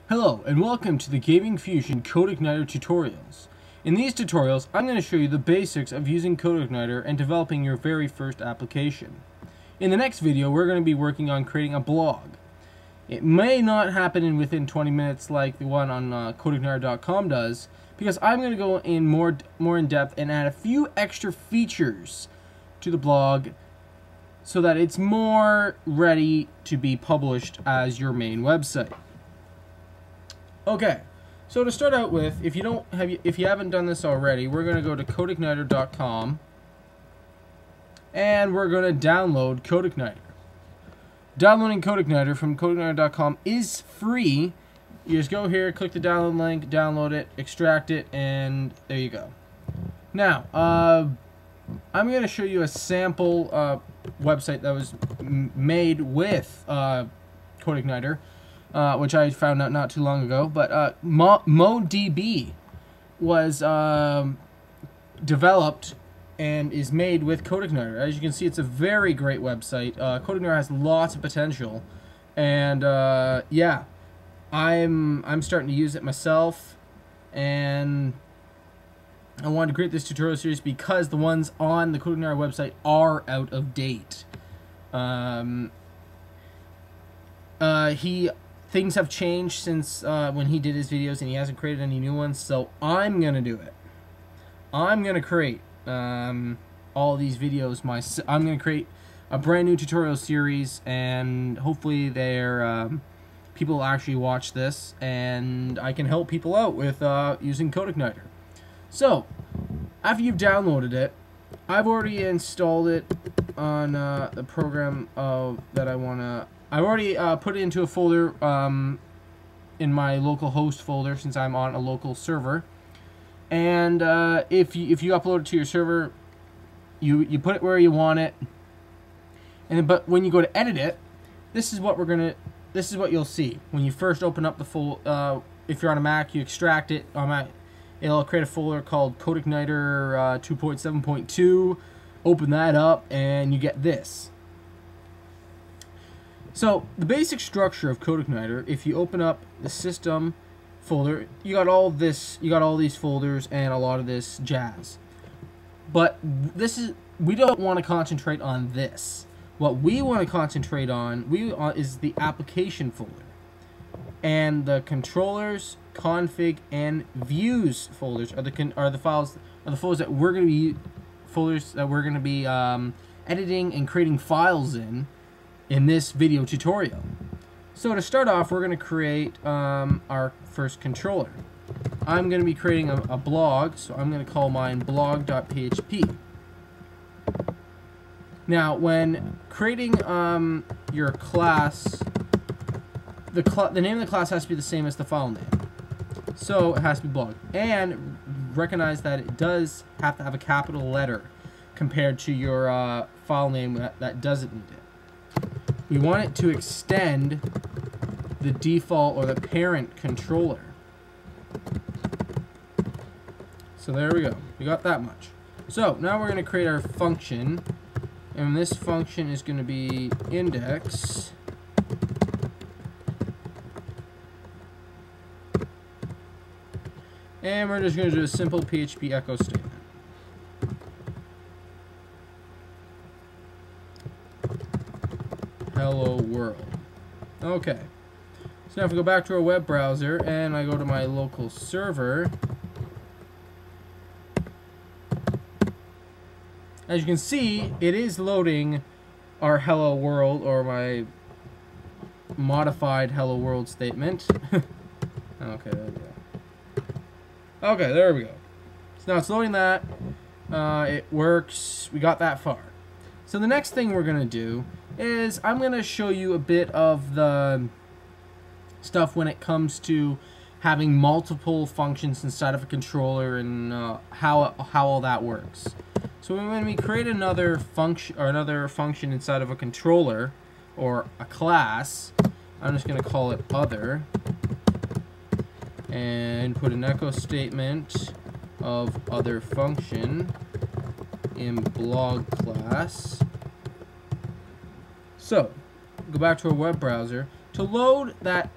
Hello and welcome to the GamingFusion CodeIgniter Tutorials. In these tutorials, I'm going to show you the basics of using CodeIgniter and developing your very first application. In the next video, we're going to be working on creating a blog. It may not happen within 20 minutes like the one on CodeIgniter.com does, because I'm going to go in more in depth and add a few extra features to the blog so that it's more ready to be published as your main website. Okay, so to start out with, if you haven't done this already, we're going to go to CodeIgniter.com and we're going to download CodeIgniter. Downloading CodeIgniter from CodeIgniter.com is free. You just go here, click the download link, download it, extract it, and there you go. Now, I'm going to show you a sample website that was made with CodeIgniter. Which I found out not too long ago, but MoDB was developed and is made with CodeIgniter. As you can see, it's a very great website. CodeIgniter has lots of potential, and yeah, I'm starting to use it myself, and I wanted to create this tutorial series because the ones on the CodeIgniter website are out of date. Things have changed since when he did his videos, and he hasn't created any new ones, so I'm going to do it. I'm going to create all these videos. I'm going to create a brand new tutorial series, and hopefully people will actually watch this, and I can help people out with using CodeIgniter. So, after you've downloaded it, I've already installed it on the program that I want to... I've already put it into a folder in my local host folder since I'm on a local server. And if you upload it to your server, you put it where you want it. But when you go to edit it, this is what you'll see when you first open up the folder. If you're on a Mac, you extract it. It'll create a folder called CodeIgniter 2.7.2. Open that up, and you get this. So, the basic structure of CodeIgniter, if you open up the system folder, you got all these folders and a lot of this jazz. But we don't want to concentrate on this. What we want to concentrate on is the application folder. And the controllers, config, and views folders are the folders that we're going to be editing and creating files in this video tutorial. So to start off, we're going to create our first controller. I'm going to be creating a blog, so I'm going to call mine blog.php. Now, when creating your class, the name of the class has to be the same as the file name. So it has to be blog. And recognize that it does have to have a capital letter compared to your file name that doesn't need it. We want it to extend the default or the parent controller. So there we go. We got that much. So now we're going to create our function, and this function is going to be index. And we're just going to do a simple PHP echo statement. Hello world. Okay. So now if we go back to our web browser and I go to my local server, as you can see, it is loading our hello world, or my modified hello world statement. Okay, there we go. Okay, there we go. So now it's loading that. It works. We got that far. So the next thing we're going to do is I'm going to show you a bit of the stuff when it comes to having multiple functions inside of a controller, and how all that works. So when we create another function inside of a controller or a class, I'm just going to call it other and put an echo statement of other function in blog class. So, go back to our web browser. To load that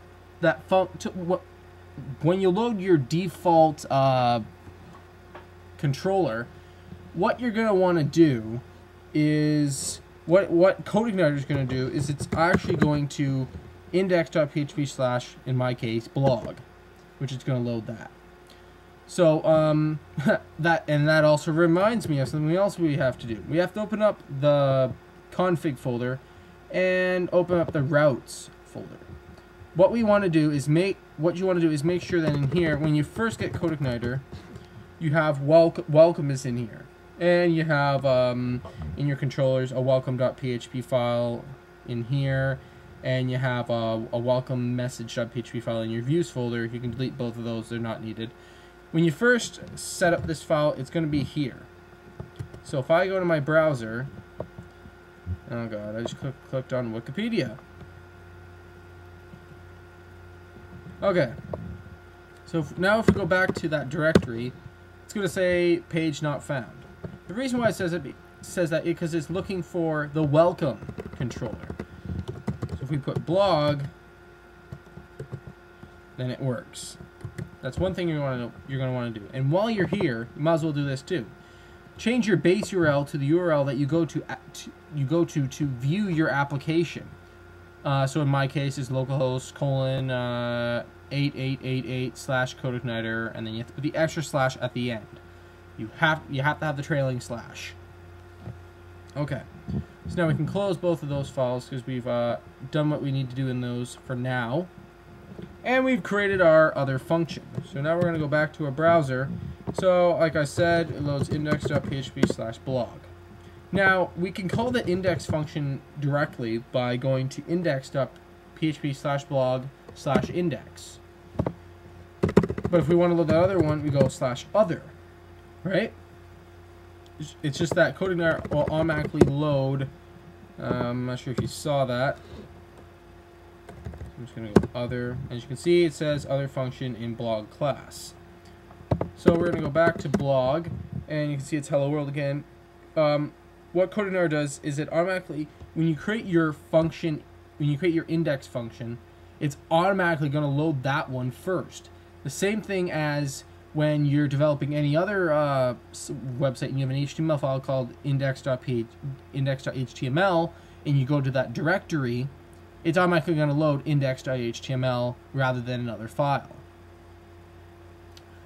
when you load your default controller, what you're going to want to do is what CodeIgniter is going to do is it's actually going to index.php / in my case blog, which is going to load that. So that also reminds me of something else we have to do. We have to open up the config folder and open up the routes folder. What you want to do is make sure that in here, when you first get CodeIgniter, you have welcome is in here, and you have in your controllers a welcome.php file in here, and you have a welcome message.php file in your views folder. You can delete both of those; they're not needed. When you first set up this file, it's going to be here. So if I go to my browser, oh god, I just clicked on Wikipedia. Okay, so now if we go back to that directory, it's going to say page not found. The reason why it says that is because it's looking for the welcome controller. So if we put blog, then it works. That's one thing you're going to want to do. And while you're here, you might as well do this too. Change your base URL to the URL that you go to view your application. So in my case, it's localhost : 8888/CodeIgniter, and then you have to put the extra slash at the end. You have to have the trailing slash. Okay. So now we can close both of those files because we've done what we need to do in those for now. And we've created our other function. So now we're going to go back to our browser. So like I said, it loads index.php / blog. Now we can call the index function directly by going to index.php / blog / index. But if we want to load that other one, we go /other, right? It's just that CodeIgniter will automatically load. I'm not sure if you saw that. I'm just going to go other. As you can see, it says other function in blog class. So we're going to go back to blog, and you can see it's hello world again. What CodeIgniter does is it automatically, when you create your function, when you create your index function, it's automatically going to load that one first. The same thing as when you're developing any other website and you have an HTML file called index.html, and you go to that directory, it's automatically going to load index.html rather than another file.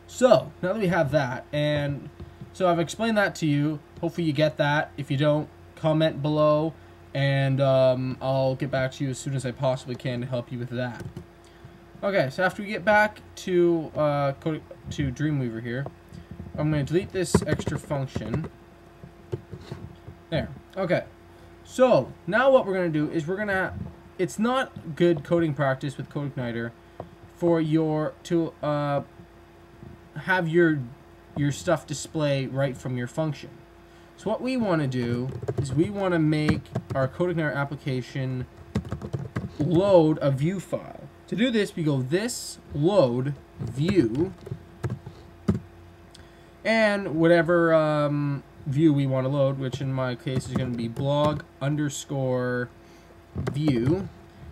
So now that we have that, and so I've explained that to you. Hopefully you get that. If you don't, comment below, and I'll get back to you as soon as I possibly can to help you with that. Okay, so after we get back to Dreamweaver here, I'm going to delete this extra function. There. Okay. So now what we're going to do is it's not good coding practice with CodeIgniter for to have your stuff display right from your function. So what we want to do is we want to make our CodeIgniter application load a view file. To do this, we go this load view, and whatever view we want to load, which in my case is going to be blog_view.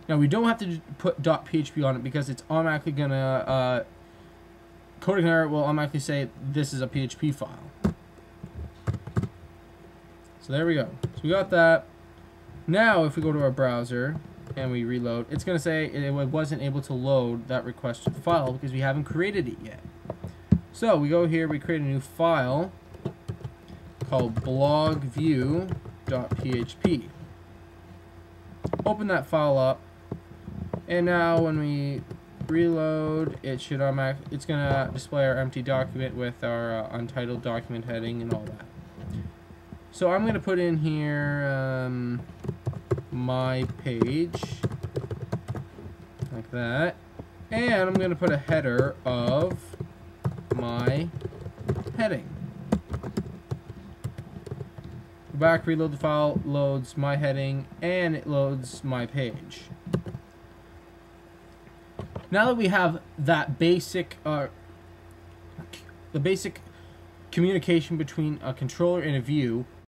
Now we don't have to put .php on it because it's automatically going to CodeIgniter will automatically say this is a PHP file. So there we go. So we got that. Now if we go to our browser and we reload, it's going to say it wasn't able to load that requested file because we haven't created it yet. So we go here, we create a new file called blogview.php. Open that file up, and now when we reload, it's gonna display our empty document with our untitled document heading and all that. So I'm gonna put in here my page like that, and I'm gonna put a header of my heading. Go back, reload the file, loads my heading, and it loads my page. Now that we have that basic, the basic communication between a controller and a view,